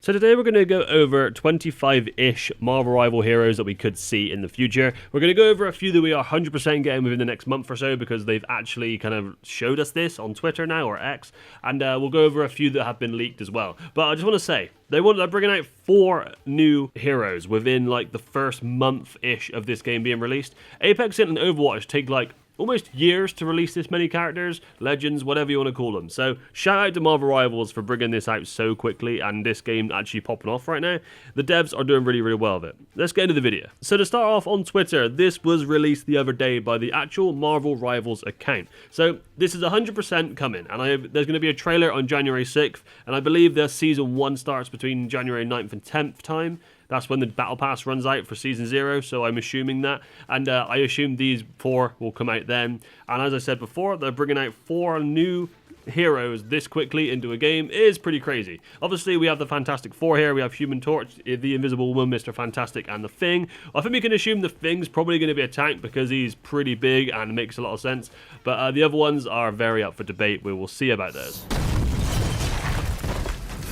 So today we're going to go over 25-ish Marvel rival heroes that we could see in the future. We're going to go over a few that we are 100% getting within the next month or so because they've actually kind of showed us this on Twitter now, or X, and we'll go over a few that have been leaked as well. But I just want to say, they're bringing out 4 new heroes within like the first month-ish of this game being released. Apex and Overwatch take like almost years to release this many characters, legends, whatever you want to call them. So shout out to Marvel Rivals for bringing this out so quickly and this game actually popping off right now. The devs are doing really, really well with it. Let's get into the video. So to start off on Twitter, this was released the other day by the actual Marvel Rivals account. So this is 100% coming, and there's going to be a trailer on January 6th, and I believe their Season 1 starts between January 9th and 10th time. That's when the Battle Pass runs out for Season 0, so I'm assuming that. And I assume these 4 will come out then. And as I said before, they're bringing out 4 new heroes this quickly into a game. It is pretty crazy. Obviously, we have the Fantastic Four here. We have Human Torch, the Invisible Woman, Mr. Fantastic, and the Thing. I think we can assume the Thing's probably going to be a tank because he's pretty big and makes a lot of sense. But the other ones are very up for debate. We will see about those.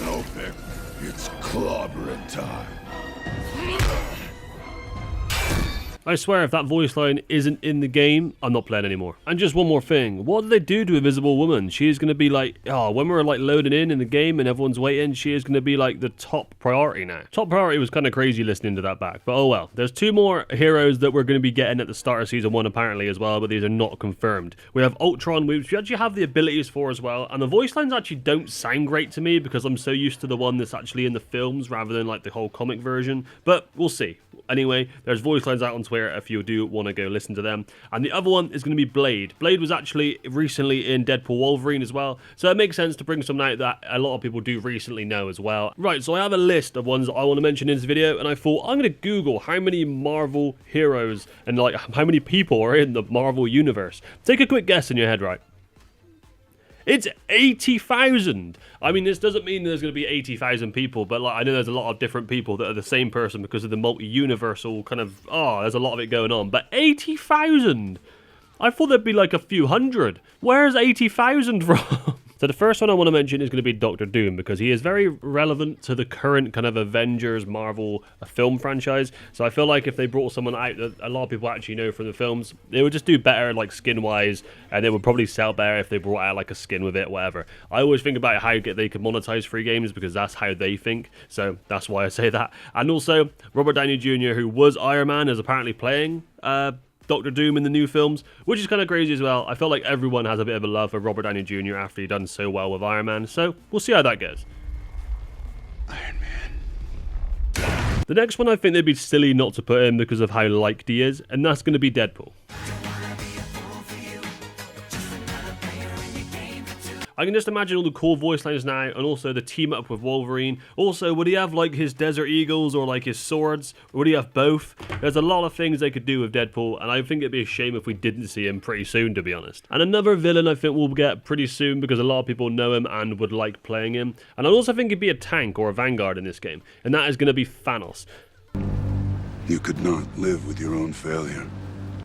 Open. It's clobbering time. I swear if that voice line isn't in the game, I'm not playing anymore. And just one more thing, what did they do to Invisible Woman? She is going to be like, when we're like loading in the game and everyone's waiting, she is going to be like the top priority now. Top priority was kind of crazy listening to that back, but oh well. There's 2 more heroes that we're going to be getting at the start of Season 1 apparently as well, but these are not confirmed. We have Ultron, which we actually have the abilities for as well, and the voice lines actually don't sound great to me because I'm so used to the one that's actually in the films rather than like the whole comic version, but we'll see. Anyway, there's voice lines out on Twitter if you do want to go listen to them. And the other one is going to be Blade. Blade was actually recently in Deadpool Wolverine as well, so it makes sense to bring someone out that a lot of people do recently know as well. Right, so I have a list of ones that I want to mention in this video, and I thought I'm going to Google how many Marvel heroes and like how many people are in the Marvel universe. Take a quick guess in your head, right? It's 80,000. I mean, this doesn't mean there's going to be 80,000 people, but like I know there's a lot of different people that are the same person because of the multi-universal kind of, there's a lot of it going on. But 80,000? I thought there'd be like a few hundred. Where's 80,000 from? So the first one I want to mention is going to be Doctor Doom because he is very relevant to the current kind of Avengers Marvel film franchise. So I feel like if they brought someone out that a lot of people actually know from the films, they would just do better like skin wise, and they would probably sell better if they brought out like a skin with it, whatever. I always think about how they could monetize free games because that's how they think. So that's why I say that. And also Robert Downey Jr., who was Iron Man, is apparently playing Doctor Doom in the new films, which is kind of crazy as well. I feel like everyone has a bit of a love for Robert Downey Jr. after he done so well with Iron Man, so we'll see how that goes. Iron Man. The next one I think they'd be silly not to put in because of how liked he is, and that's going to be Deadpool. I can just imagine all the cool voice lines now, and also the team up with Wolverine. Also, would he have like his Desert Eagles or like his swords? Or would he have both? There's a lot of things they could do with Deadpool, and I think it'd be a shame if we didn't see him pretty soon, to be honest. And another villain I think we'll get pretty soon because a lot of people know him and would like playing him. And I also think he'd be a tank or a vanguard in this game, and that is going to be Thanos. You could not live with your own failure.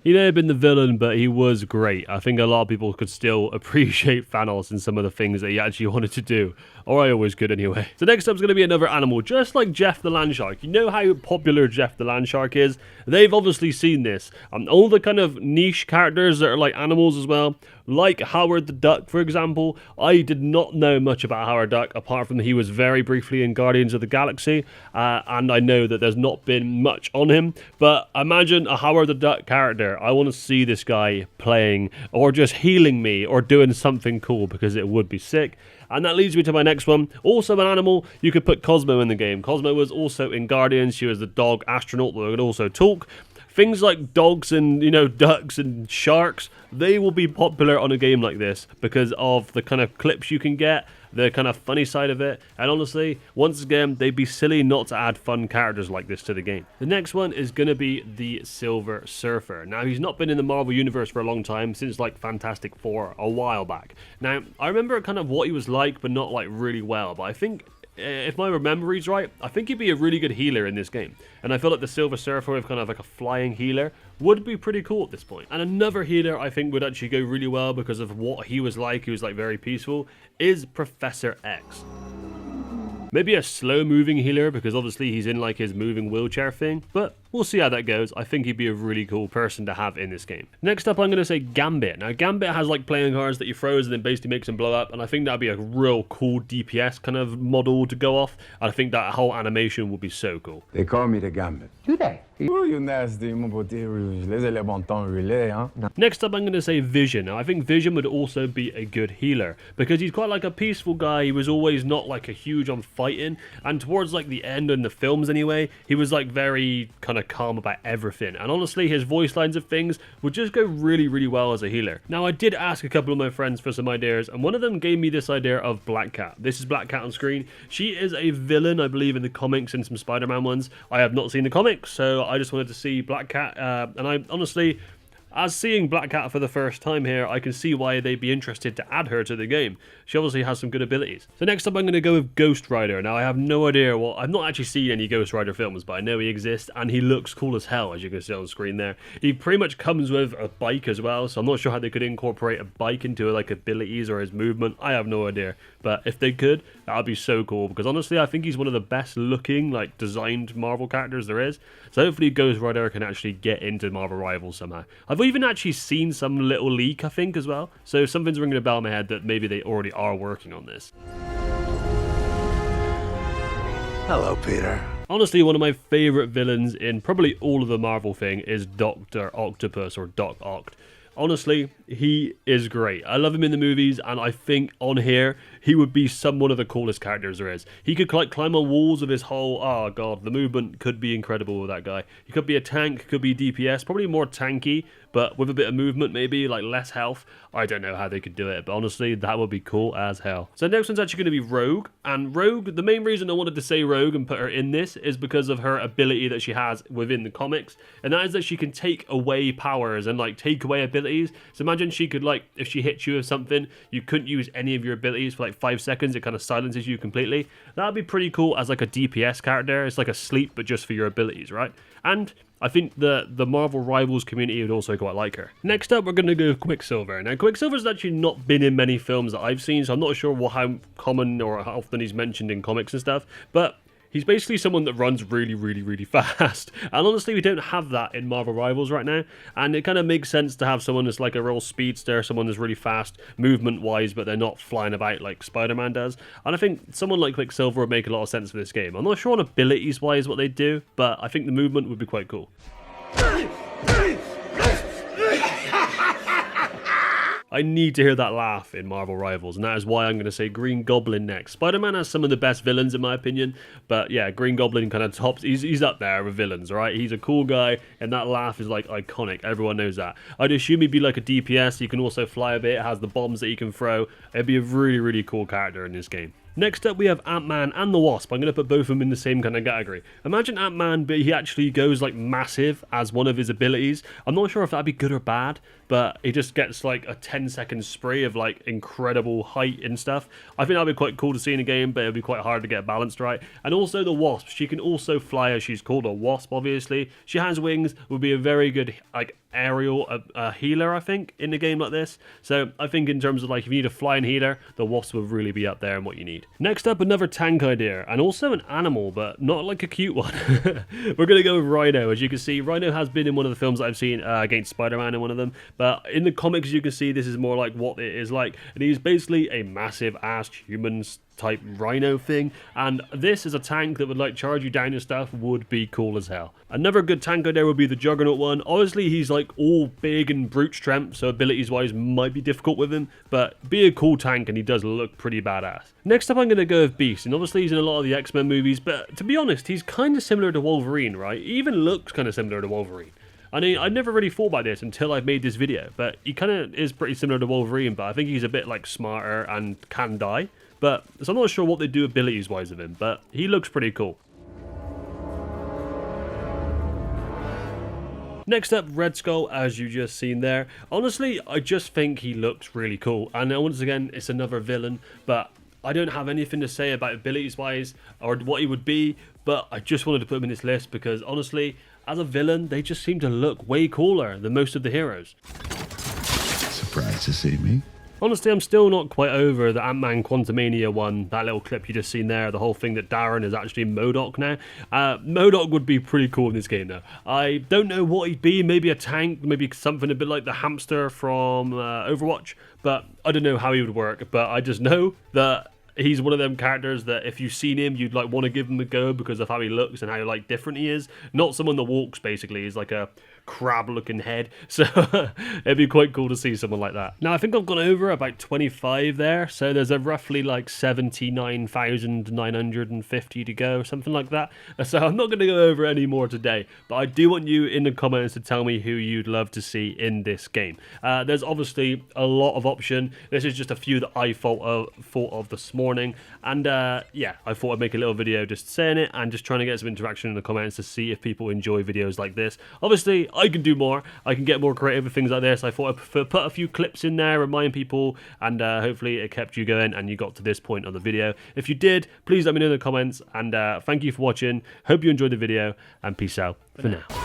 He may have been the villain, but he was great. I think a lot of people could still appreciate Thanos and some of the things that he actually wanted to do. Or I always could anyway. So next up is going to be another animal, just like Jeff the Land Shark. You know how popular Jeff the Land Shark is? They've obviously seen this. All the kind of niche characters that are like animals as well, like Howard the Duck, for example. I did not know much about Howard Duck, apart from he was very briefly in Guardians of the Galaxy, and I know that there's not been much on him, but imagine a Howard the Duck character. I want to see this guy playing, or just healing me, or doing something cool, because it would be sick. And that leads me to my next one. Also an animal, you could put Cosmo in the game. Cosmo was also in Guardians. She was the dog astronaut that could also talk. Things like dogs and, ducks and sharks, they will be popular on a game like this because of the kind of clips you can get, the kind of funny side of it, and honestly, once again, they'd be silly not to add fun characters like this to the game. The next one is going to be the Silver Surfer. Now, he's not been in the Marvel Universe for a long time, since like Fantastic Four a while back. Now, I remember kind of what he was like, but not like really well, but I think if my memory's right, I think he'd be a really good healer in this game. And I feel like the Silver Surfer with kind of like a flying healer would be pretty cool at this point. And another healer I think would actually go really well because of what he was like very peaceful, is Professor X. Maybe a slow moving healer, because obviously he's in like his moving wheelchair thing, but we'll see how that goes. I think he'd be a really cool person to have in this game. Next up, I'm going to say Gambit. Now, Gambit has like playing cards that you froze and then basically makes them blow up, and I think that'd be a real cool DPS kind of model to go off. And I think that whole animation would be so cool. They call me the Gambit. Do they? Oh, you nasty, mon beauté rouge. Les éléments relais, hein? Next up, I'm going to say Vision. Now, I think Vision would also be a good healer, because he's quite like a peaceful guy. He was always not like a huge on fighting, and towards like the end in the films anyway, he was like very kind of calm about everything, and honestly his voice lines of things would just go really, really well as a healer. Now, I did ask a couple of my friends for some ideas, and one of them gave me this idea of Black Cat. This is Black Cat on screen. She is a villain, I believe, in the comics and some Spider-Man ones. I have not seen the comics, so I just wanted to see Black Cat, and I honestly, as seeing Black Cat for the first time here, I can see why they'd be interested to add her to the game. She obviously has some good abilities. So next up, I'm going to go with Ghost Rider. Now, I have no idea, well, I've not actually seen any Ghost Rider films, but I know he exists, and he looks cool as hell, as you can see on screen there. He pretty much comes with a bike as well, so I'm not sure how they could incorporate a bike into like abilities or his movement. I have no idea, but if they could, that would be so cool, because honestly, I think he's one of the best looking, like, designed Marvel characters there is. So hopefully Ghost Rider can actually get into Marvel Rivals somehow. I've even actually seen some little leak, I think, as well. So something's ringing a bell in my head that maybe they already are working on this. Hello, Peter. Honestly, one of my favorite villains in probably all of the Marvel thing is Dr. Octopus, or Doc Oct. Honestly, he is great. I love him in the movies, and I think on here, he would be one of the coolest characters there is. He could like climb on walls with his whole, oh god, the movement could be incredible with that guy. He could be a tank, could be DPS, probably more tanky, but with a bit of movement, maybe like less health. I don't know how they could do it, but honestly, that would be cool as hell. So next one's actually going to be Rogue, and Rogue, the main reason I wanted to say Rogue and put her in this is because of her ability that she has within the comics, and that is that she can take away powers and like take away abilities. So imagine she could, like, if she hits you with something, you couldn't use any of your abilities for like 5 seconds, it kind of silences you completely. That would be pretty cool as like a DPS character. It's like a sleep, but just for your abilities, right? And I think the Marvel Rivals community would also quite like her. Next up, we're going to go Quicksilver. Now, Quicksilver's actually not been in many films that I've seen, so I'm not sure how common or how often he's mentioned in comics and stuff, but he's basically someone that runs really, really, really fast. And honestly, we don't have that in Marvel Rivals right now. And it kind of makes sense to have someone that's like a real speedster, someone that's really fast movement-wise, but they're not flying about like Spider-Man does. And I think someone like Quicksilver would make a lot of sense for this game. I'm not sure on abilities-wise what they do, but I think the movement would be quite cool. I need to hear that laugh in Marvel Rivals, and that is why I'm going to say Green Goblin next. Spider-Man has some of the best villains in my opinion, but yeah, Green Goblin kind of tops, he's up there with villains, right? He's a cool guy, and that laugh is like iconic, everyone knows that. I'd assume he'd be like a DPS, he can also fly a bit, has the bombs that he can throw. It'd be a really, really cool character in this game. Next up, we have Ant-Man and the Wasp. I'm going to put both of them in the same kind of category. Imagine Ant-Man, but he actually goes like massive as one of his abilities. I'm not sure if that'd be good or bad, but he just gets like a 10-second spree of like incredible height and stuff. I think that'd be quite cool to see in a game, but it'd be quite hard to get balanced right. And also the Wasp. She can also fly, as she's called a Wasp, obviously. She has wings, would be a very good like aerial healer, I think, in a game like this. So I think in terms of like if you need a flying healer, the Wasp will really be up there in what you need. Next up, another tank idea, and also an animal, but not like a cute one. We're going to go with Rhino. As you can see, Rhino has been in one of the films that I've seen against Spider-Man in one of them, but in the comics you can see this is more like what it is like, and he's basically a massive ass human type rhino thing, and this is a tank that would like charge you down and stuff. Would be cool as hell. Another good tank idea would be the Juggernaut one. Obviously he's like all big and brute strength, so abilities wise might be difficult with him, but be a cool tank, and he does look pretty badass. Next up, I'm going to go with Beast, and obviously he's in a lot of the X-Men movies, but to be honest, he's kind of similar to Wolverine, right? He even looks kind of similar to Wolverine. I mean, I never really thought about this until I made this video, but he kind of is pretty similar to Wolverine, but I think he's a bit like smarter and can die. But so I'm not sure what they do abilities-wise of him, but he looks pretty cool. Next up, Red Skull, as you just seen there. Honestly, I just think he looks really cool. And once again, it's another villain, but I don't have anything to say about abilities-wise or what he would be, but I just wanted to put him in this list because honestly, as a villain, they just seem to look way cooler than most of the heroes. Surprised to see me? Honestly, I'm still not quite over the Ant-Man Quantumania one, that little clip you just seen there, the whole thing that Darren is actually MODOK now. MODOK would be pretty cool in this game though. I don't know what he'd be, maybe a tank, maybe something a bit like the hamster from Overwatch, but I don't know how he would work, but I just know that he's one of them characters that if you've seen him, you'd like want to give him a go because of how he looks and how like different he is. Not someone that walks, basically. He's like a crab-looking head. So it'd be quite cool to see someone like that. Now, I think I've gone over about 25 there. So there's a roughly like 79,950 to go, something like that. So I'm not going to go over any more today. But I do want you in the comments to tell me who you'd love to see in this game. There's obviously a lot of option. This is just a few that I thought of this morning. And yeah, I thought I'd make a little video just saying it and just trying to get some interaction in the comments to see if people enjoy videos like this. Obviously, I can do more. I can get more creative with things like this. I thought I'd put a few clips in there, remind people, and hopefully it kept you going and you got to this point of the video. If you did, please let me know in the comments, and thank you for watching. Hope you enjoyed the video, and peace out for now.